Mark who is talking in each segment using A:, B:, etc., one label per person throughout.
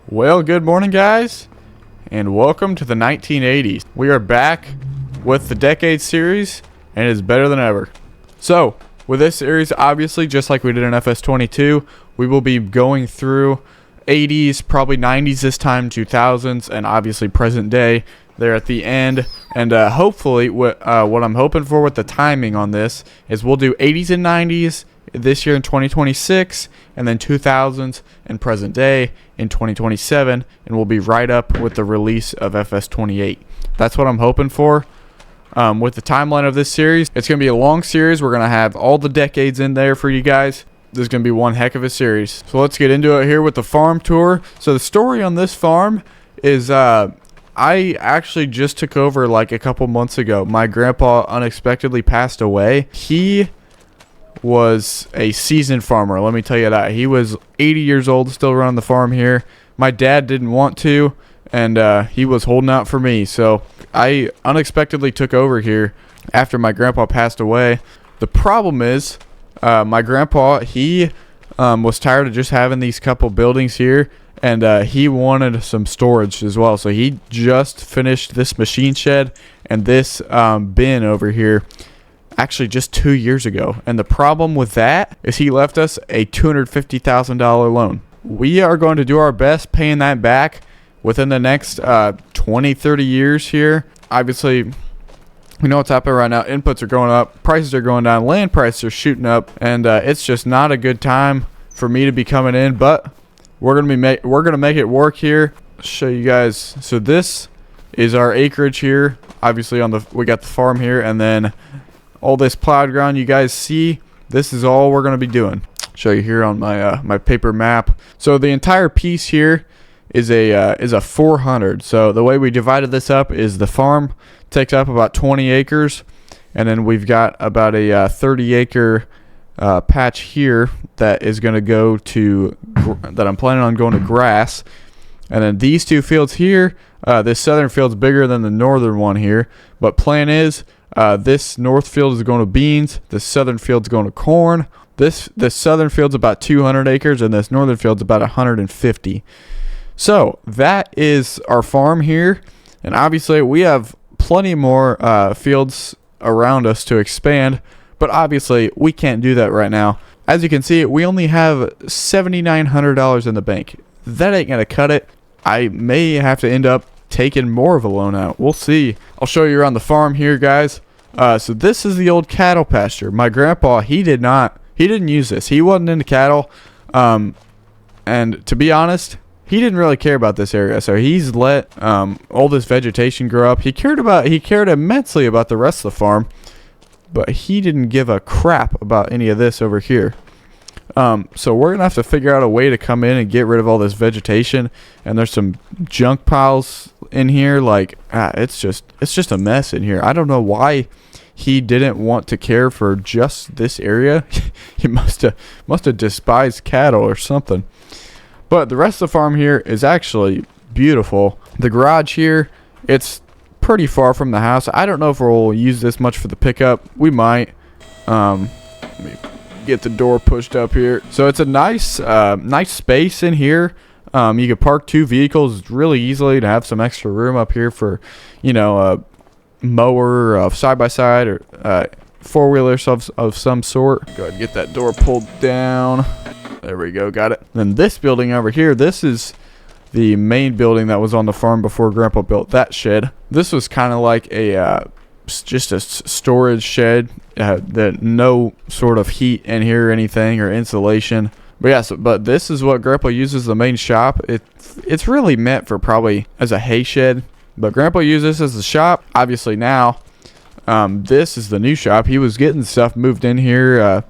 A: Well, good morning, guys, and welcome to the 1980s. We are back with the Decades Series, and it is better than ever. So, with this series, obviously, just like we did in FS22, we will be going through 80s, probably 90s this time, 2000s, and obviously present day there at the end. And hopefully, what I'm hoping for with the timing on this is we'll do 80s and 90s this year in 2026, and then 2000s and present day in 2027, and we'll be right up with the release of FS28. That's what I'm hoping for. With the timeline of this series, it's going to be a long series. We're going to have all the decades in there for you guys. This is going to be one heck of a series. So let's get into it here with the farm tour. So the story on this farm is I actually just took over like a couple months ago. My grandpa unexpectedly passed away. He was a seasoned farmer, let me tell you that. He was 80 years old, still running the farm here. My dad didn't want to, and he was holding out for me. So I unexpectedly took over here after my grandpa passed away. The problem is my grandpa, he was tired of just having these couple buildings here, and he wanted some storage as well. So he just finished this machine shed and this bin over here actually just 2 years ago. And the problem with that is he left us a $250,000 loan. We are going to do our best paying that back within the next 20-30 years here. Obviously, we know what's happening right now. Inputs are going up, prices are going down, land prices are shooting up, and it's just not a good time for me to be coming in, but we're gonna make it work here. Show you guys. So this is our acreage here. Obviously we got the farm here, and then all this plowed ground you guys see, this is all we're going to be doing. Show you here on my my paper map. So the entire piece here is a 400. So the way we divided this up is the farm takes up about 20 acres, and then we've got about a 30 acre patch here that is going to go to that I'm planning on going to grass. And then these two fields here, this southern field's bigger than the northern one here, but plan is this north field is going to beans, this southern field's going to corn. This southern field's about 200 acres, and this northern field's about 150. So that is our farm here, and obviously we have plenty more fields around us to expand, but obviously we can't do that right now. As you can see, we only have $7,900 in the bank. That ain't gonna cut it. I may have to end up taking more of a loan out. We'll see. I'll show you around the farm here, guys. So this is the old cattle pasture. My grandpa, he didn't use this. He wasn't into cattle, and to be honest, he didn't really care about this area. So he's let all this vegetation grow up. He cared immensely about the rest of the farm, but he didn't give a crap about any of this over here. So we're gonna have to figure out a way to come in and get rid of all this vegetation. And there's some junk piles in here. Like it's just a mess in here. I don't know why he didn't want to care for just this area. He must have despised cattle or something. But the rest of the farm here is actually beautiful. The garage here, it's pretty far from the house. I don't know if we'll use this much for the pickup. We might. Let me get the door pushed up here. So it's a nice space in here. You could park two vehicles really easily to have some extra room up here for, a mower, side by side, or four-wheelers of some sort. Go ahead and get that door pulled down. There we go, got it. Then this building over here, this is the main building that was on the farm before Grandpa built that shed. This was kind of like just a storage shed that no sort of heat in here or anything, or insulation. But yeah, but this is what Grandpa uses the main shop. It's really meant for probably as a hay shed, but Grandpa used this as a shop. Obviously now this is the new shop. He was getting stuff moved in here,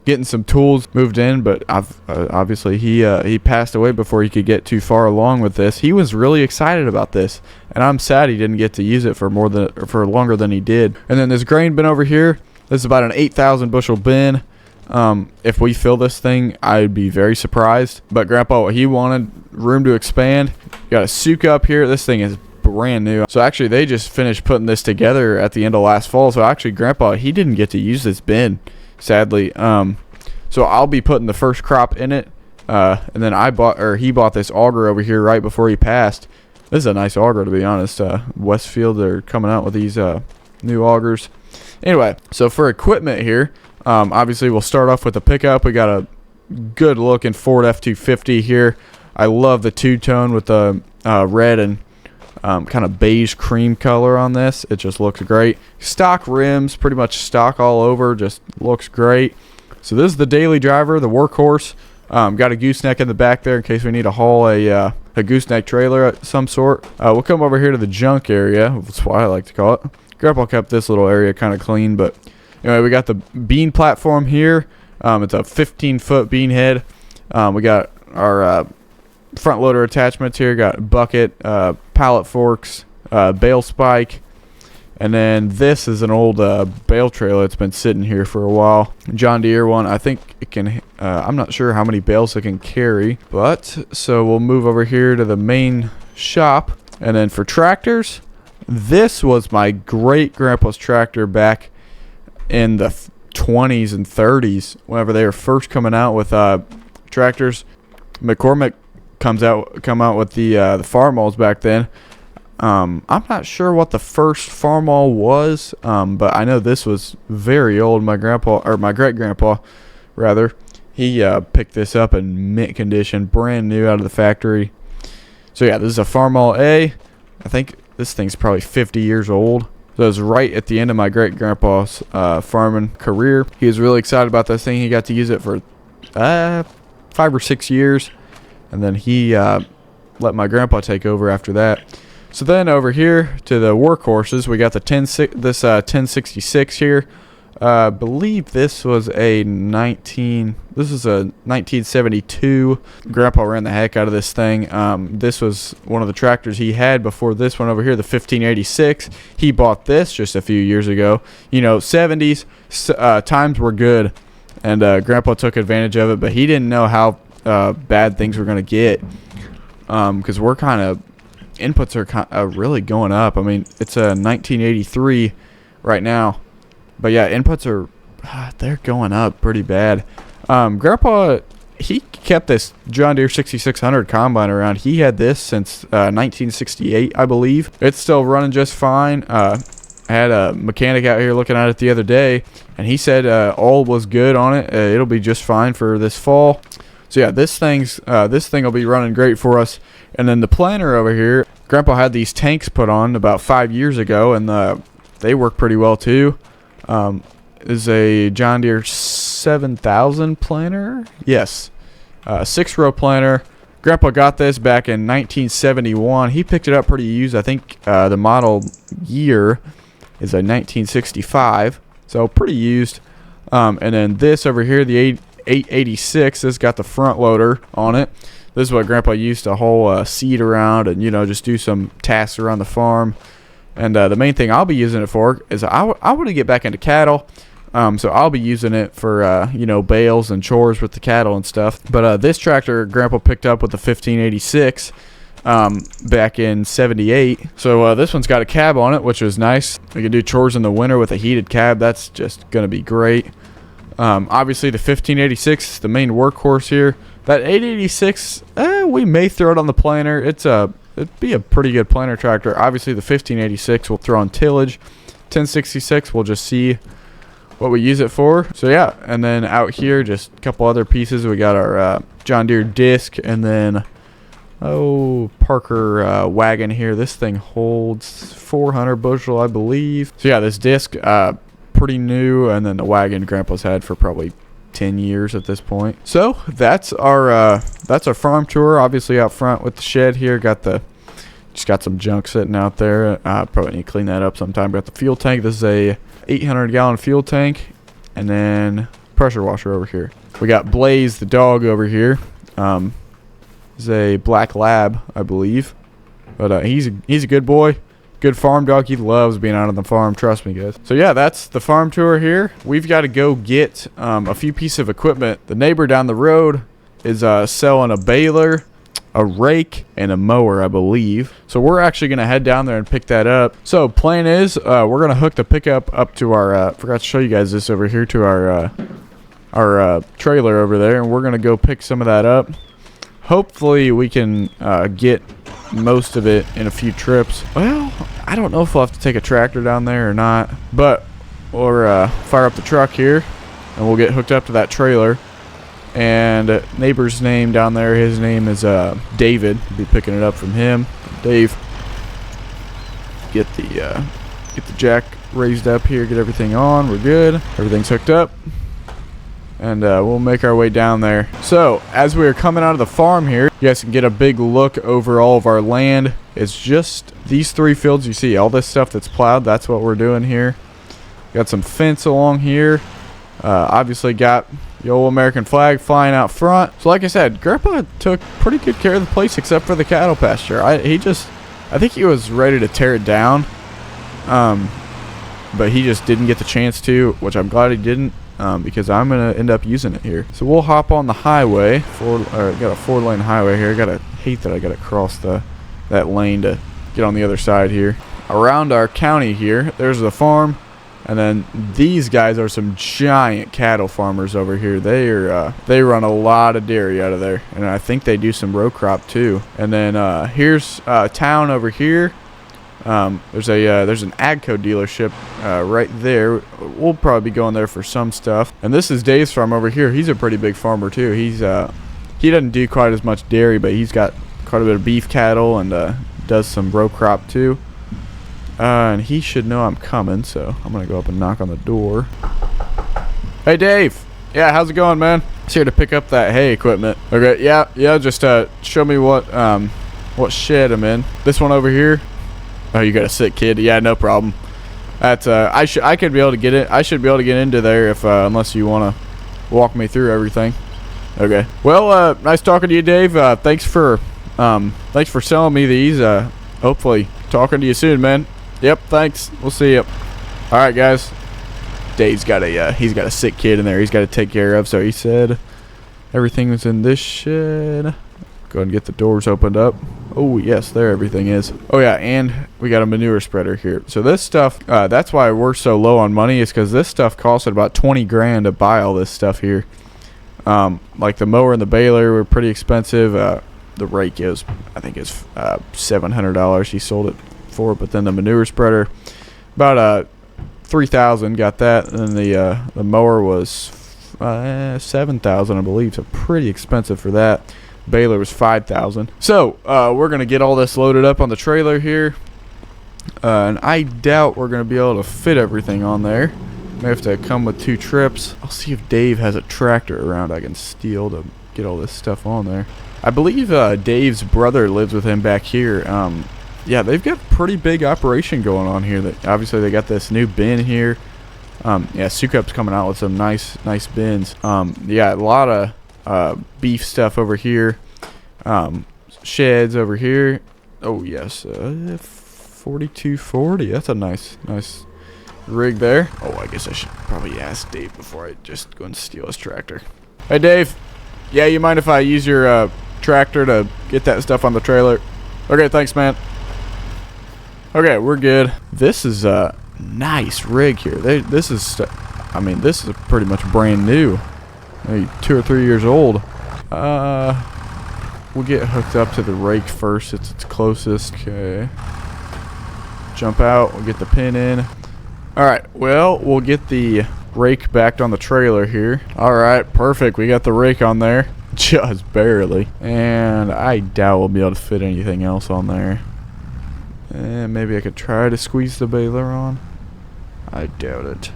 A: getting some tools moved in, but obviously he passed away before he could get too far along with this. He was really excited about this, and I'm sad he didn't get to use it for longer than he did. And then this grain bin over here, this is about an 8,000 bushel bin. If we fill this thing, I'd be very surprised. But Grandpa, he wanted room to expand. Got a souk up here. This thing is brand new. So actually they just finished putting this together at the end of last fall. So actually Grandpa, he didn't get to use this bin, sadly. So I'll be putting the first crop in it And then he bought this auger over here right before he passed. This is a nice auger, to be honest. Westfield, they're coming out with these new augers. Anyway, so for equipment here, obviously we'll start off with the pickup. We got a good looking Ford F250 here. I love the two-tone with the red and kind of beige cream color on this. It just looks great. Stock rims, pretty much stock all over, just looks great. So this is the daily driver, the workhorse. Got a gooseneck in the back there in case we need to haul a gooseneck trailer of some sort. We'll come over here to the junk area. That's what I like to call it. Grandpa kept this little area kind of clean, but anyway, we got the bean platform here. It's a 15-foot bean head. We got our front loader attachments here. Got bucket, pallet forks, bale spike, and then this is an old bale trailer that's been sitting here for a while. John Deere one. I think it can. I'm not sure how many bales it can carry, but so we'll move over here to the main shop, and then for tractors, this was my great grandpa's tractor back in the 20s and 30s whenever they were first coming out with tractors. McCormick come out with the Farmalls back then. I'm not sure what the first Farmall was, but I know this was very old. My grandpa, or my great grandpa rather, he picked this up in mint condition, brand new out of the factory. So yeah, this is a Farmall A. I think this thing's probably 50 years old. So it was right at the end of my great grandpa's farming career. He was really excited about this thing. He got to use it for 5 or 6 years, and then he let my grandpa take over after that. So then over here to the workhorses, we got the 1066 here. I believe this was a 1972. Grandpa ran the heck out of this thing. This was one of the tractors he had before this one over here, the 1586. He bought this just a few years ago. You know, 70s, times were good, and Grandpa took advantage of it, but he didn't know how bad things were going to get, because we're kind of, inputs are really going up. I mean, it's a 1983 right now, but yeah, inputs are they're going up pretty bad. Grandpa, he kept this John Deere 6600 combine around. He had this since 1968, I believe. It's still running just fine. I had a mechanic out here looking at it the other day, and he said all was good on it. It'll be just fine for this fall. So yeah, this thing will be running great for us. And then the planter over here, Grandpa had these tanks put on about 5 years ago, and they work pretty well too. Is a John Deere 7000 planter. Yes, 6-row planter. Grandpa got this back in 1971. He picked it up pretty used. I think the model year is a 1965, so pretty used. And then this over here, the 886, this got the front loader on it. This is what Grandpa used to haul seed around and, you know, just do some tasks around the farm. And the main thing I'll be using it for is I want to get back into cattle. So I'll be using it for, you know, bales and chores with the cattle and stuff. But this tractor Grandpa picked up with the 1586 back in 78. So this one's got a cab on it, which is nice. We can do chores in the winter with a heated cab. That's just going to be great. Obviously the 1586 is the main workhorse here. That 886, we may throw it on the planter. It'd be a pretty good planter tractor. Obviously the 1586 we'll throw on tillage. 1066 we'll just see what we use it for. So yeah, and then out here just a couple other pieces. We got our John Deere disc, and then Parker wagon here. This thing holds 400 bushel, I believe. So yeah, this disc pretty new, and then the wagon Grandpa's had for probably 10 years at this point. So that's our farm tour. Obviously out front with the shed here, just got some junk sitting out there. Probably need to clean that up sometime. Got the fuel tank. This is a 800-gallon fuel tank, and then pressure washer over here. We got Blaze the dog over here. He's a black lab, I believe, but he's a good boy. Good farm dog. He loves being out on the farm. Trust me, guys. So yeah, that's the farm tour here. We've got to go get a few pieces of equipment. The neighbor down the road is selling a baler, a rake, and a mower, I believe. So we're actually going to head down there and pick that up. So plan is we're going to hook the pickup up to our, forgot to show you guys this over here, to our our trailer over there, and we're gonna go pick some of that up. Hopefully we can get most of it in a few trips. Well, I don't know if we'll have to take a tractor down there or not, but we'll fire up the truck here and we'll get hooked up to that trailer. And neighbor's name down there, his name is David. We'll be picking it up from him. Dave, get the jack raised up here, get everything on. We're good, everything's hooked up, and we'll make our way down there. So as we are coming out of the farm here, you guys can get a big look over all of our land. It's just these 3 fields you see, all this stuff that's plowed, that's what we're doing here. Got some fence along here. Obviously got the old American flag flying out front. So like I said, Grandpa took pretty good care of the place except for the cattle pasture. I think he was ready to tear it down, but he just didn't get the chance to, which I'm glad he didn't, because I'm gonna end up using it here. So we'll hop on the highway. Got a 4-lane highway here. I hate that I gotta cross that lane to get on the other side here. Around our county here, there's the farm. And then these guys are some giant cattle farmers over here. They run a lot of dairy out of there, and I think they do some row crop too. And then here's a town over here. There's an Agco dealership right there. We'll probably be going there for some stuff. And this is Dave's farm over here. He's a pretty big farmer too. He doesn't do quite as much dairy, but he's got quite a bit of beef cattle and does some row crop too. And he should know I'm coming, so I'm gonna go up and knock on the door. Hey Dave, yeah, how's it going, man? Just here to pick up that hay equipment. Okay, yeah, just show me what shed I'm in. This one over here. Oh, you got a sick kid? Yeah, no problem. That's I could be able to get it. I should be able to get into there if unless you wanna walk me through everything. Okay. Well, nice talking to you, Dave. Thanks for selling me these. Hopefully talking to you soon, man. Yep, thanks. We'll see you. All right, guys. Dave's got he's got a sick kid in there. He's got to take care of. So he said everything was in this shed. Go ahead and get the doors opened up. Oh yes, there everything is. Oh yeah, and we got a manure spreader here. So this stuff, that's why we're so low on money, is because this stuff costs about 20 grand to buy all this stuff here. Like the mower and the baler were pretty expensive. The rake is, I think, is $700. He sold it for, but then the manure spreader about $3,000, got that, and then the mower was $7,000, I believe, so pretty expensive for that. Baler was $5,000. So we're gonna get all this loaded up on the trailer here, and I doubt we're gonna be able to fit everything on there. May have to come with 2 trips. I'll see if Dave has a tractor around I can steal to get all this stuff on there. I believe Dave's brother lives with him back here. Yeah, they've got a pretty big operation going on here. That obviously they got this new bin here. Yeah, Sukup's coming out with some nice bins. Yeah, a lot of beef stuff over here. Sheds over here. Oh yes, 4240. That's a nice rig there. Oh, I guess I should probably ask Dave before I just go and steal his tractor. Hey Dave, yeah, you mind if I use your tractor to get that stuff on the trailer? Okay, thanks, man. Okay, we're good. This is a nice rig here. This is pretty much brand new. Maybe 2 or 3 years old. We'll get hooked up to the rake first. It's closest. Okay. Jump out. We'll get the pin in. All right. Well, we'll get the rake backed on the trailer here. All right. Perfect. We got the rake on there. Just barely. And I doubt we'll be able to fit anything else on there. And maybe I could try to squeeze the baler on. I doubt it.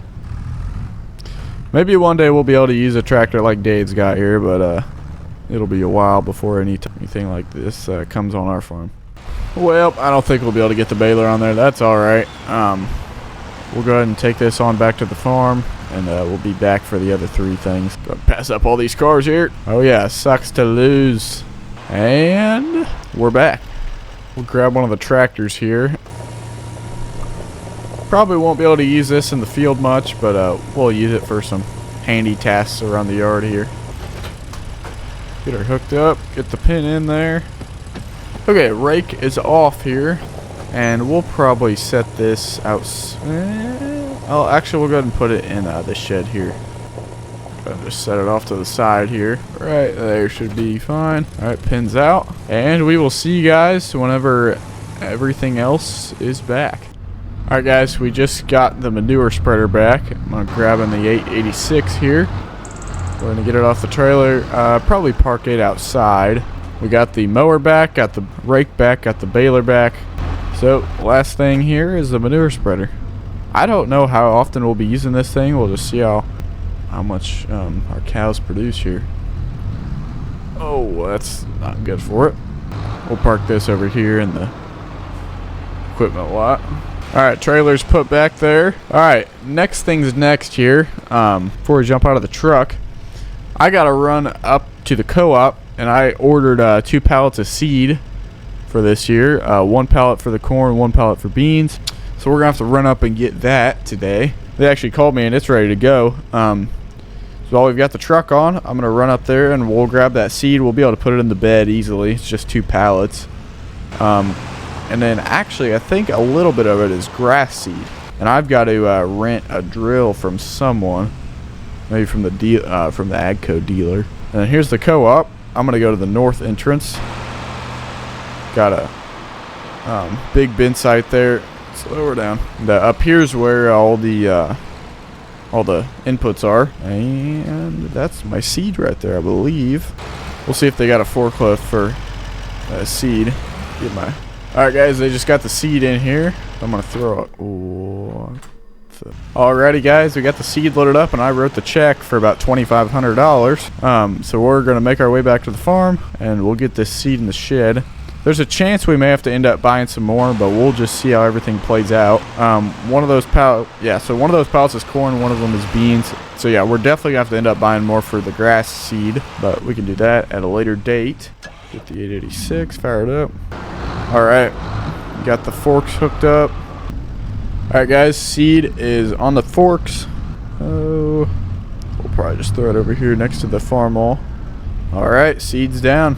A: Maybe one day we'll be able to use a tractor like Dave's got here, but it'll be a while before anything like this comes on our farm. Well, I don't think we'll be able to get the baler on there. That's all right. We'll go ahead and take this on back to the farm, and we'll be back for the other 3 things. Go pass up all these cars here. Oh yeah, sucks to lose. And we're back. We'll grab one of the tractors here. Probably won't be able to use this in the field much, but we'll use it for some handy tasks around the yard here. Get her hooked up, get the pin in there. Okay, rake is off here, and we'll probably set this out. Oh, actually, we'll go ahead and put it in the shed here. I'll just set it off to the side here. Right there should be fine. All right, pins out. And we will see you guys whenever everything else is back. All right, guys, we just got the manure spreader back. I'm gonna grab in the 886 here. We're gonna get it off the trailer. Probably park it outside. We got the mower back, got the rake back, got the baler back. So last thing here is the manure spreader. I don't know how often we'll be using this thing. We'll just see how much our cows produce here. Oh, that's not good for it. We'll park this over here in the equipment lot. Alright, trailer's put back there. Alright, next thing's next here. Before we jump out of the truck, I gotta run up to the co-op, and I ordered 2 pallets of seed for this year. 1 pallet for the corn, 1 pallet for beans. So we're gonna have to run up and get that today. They actually called me and it's ready to go. So while we've got the truck on, I'm gonna run up there and we'll grab that seed. We'll be able to put it in the bed easily. It's just 2 pallets. And then actually I think a little bit of it is grass seed. And I've got to rent a drill from someone, maybe from the Agco dealer. And then here's the co-op. I'm gonna go to the north entrance. Got a big bin site there. Slow her down. And, up here's where all the inputs are, and that's my seed right there, I believe. We'll see if they got a forklift for seed. Get my. All right, guys, they just got the seed in here. I'm gonna throw it. Alrighty, guys, we got the seed loaded up, and I wrote the check for about $2,500. So we're gonna make our way back to the farm, and we'll get this seed in the shed. There's a chance we may have to end up buying some more, but we'll just see how everything plays out. One of those pallets is corn, one of them is beans. So yeah, we're definitely gonna have to end up buying more for the grass seed, but we can do that at a later date. Get the 886 fired up. All right, got the forks hooked up. All right, guys, seed is on the forks. Oh, we'll probably just throw it over here next to the farm wall. All right, seed's down.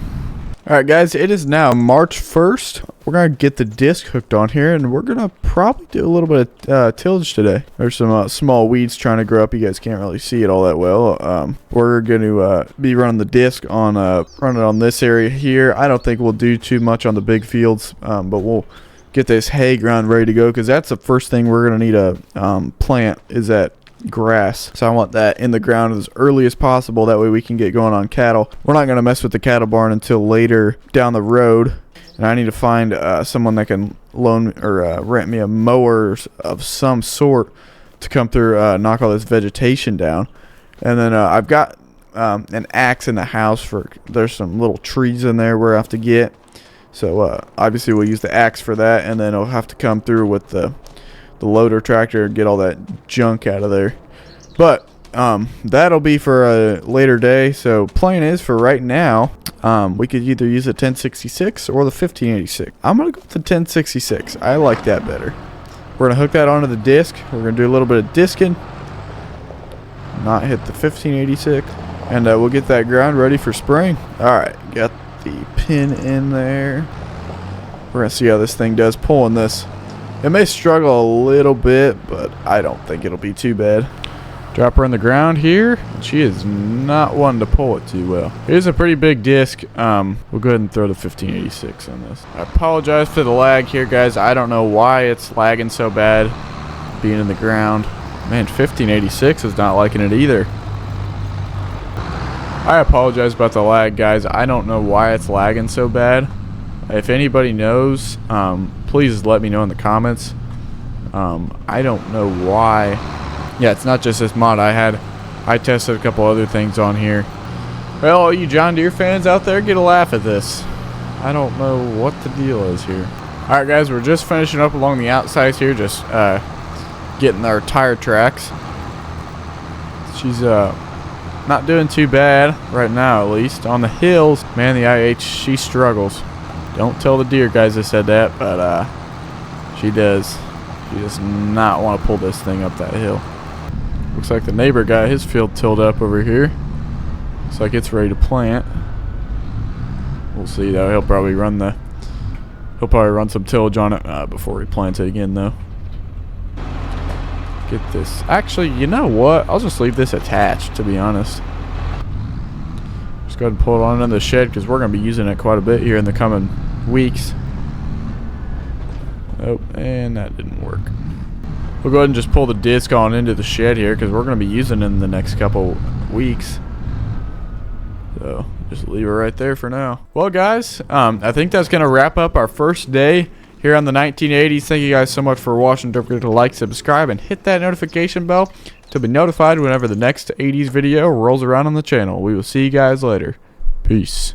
A: Alright, guys, it is now March 1st. We're going to get the disc hooked on here, and we're going to probably do a little bit of tillage today. There's some small weeds trying to grow up. You guys can't really see it all that well. We're going to be running the disc on running on this area here. I don't think we'll do too much on the big fields, but we'll get this hay ground ready to go, because that's the first thing we're going to need to plant is that grass. So I want that in the ground as early as possible. That way we can get going on cattle. We're not going to mess with the cattle barn until later down the road. And I need to find someone that can loan or rent me a mower of some sort to come through, knock all this vegetation down. And then I've got an axe in the house there's some little trees in there we're going to have to get. So obviously we'll use the axe for that, and then I'll have to come through with the loader tractor and get all that junk out of there. But that'll be for a later day. So plan is for right now, we could either use a 1066 or the 1586. I'm gonna go with the 1066. I like that better. We're gonna hook that onto the disc. We're gonna do a little bit of disking, not hit the 1586, and we'll get that ground ready for spraying. Alright, got the pin in there. We're gonna see how this thing does pulling this. It may struggle a little bit, but I don't think it'll be too bad. Drop her in the ground here. She is not one to pull it too well. Here's a pretty big disc. We'll go ahead and throw the 1586 on this. I apologize for the lag here, guys. I don't know why it's lagging so bad being in the ground. Man, 1586 is not liking it either. I apologize about the lag, guys. I don't know why it's lagging so bad. If anybody knows, please let me know in the comments. I don't know why. Yeah, it's not just this mod. I tested a couple other things on here. Well, all you John Deere fans out there, get a laugh at this. I don't know what the deal is here. Alright, guys, we're just finishing up along the outsides here, just getting our tire tracks. She's not doing too bad right now, at least. On the hills, man, the IH, she struggles. Don't tell the deer guys I said that, but she does. She does not want to pull this thing up that hill. Looks like the neighbor got his field tilled up over here. Looks like it's ready to plant. We'll see though. He'll probably run some tillage on it before he plants it again though. get this. Actually, you know what? I'll just leave this attached, to be honest. Just go ahead and pull it on into the shed because we're going to be using it quite a bit here in the coming weeks. Oh, and that didn't work. We'll go ahead and just pull the disc on into the shed here because we're going to be using it in the next couple weeks. So just leave it right there for now. Well, guys, I think that's going to wrap up our first day here on the 1980s. Thank you guys so much for watching. Don't forget to like, subscribe, and hit that notification bell to be notified whenever the next 80s video rolls around on the channel. We will see you guys later. Peace.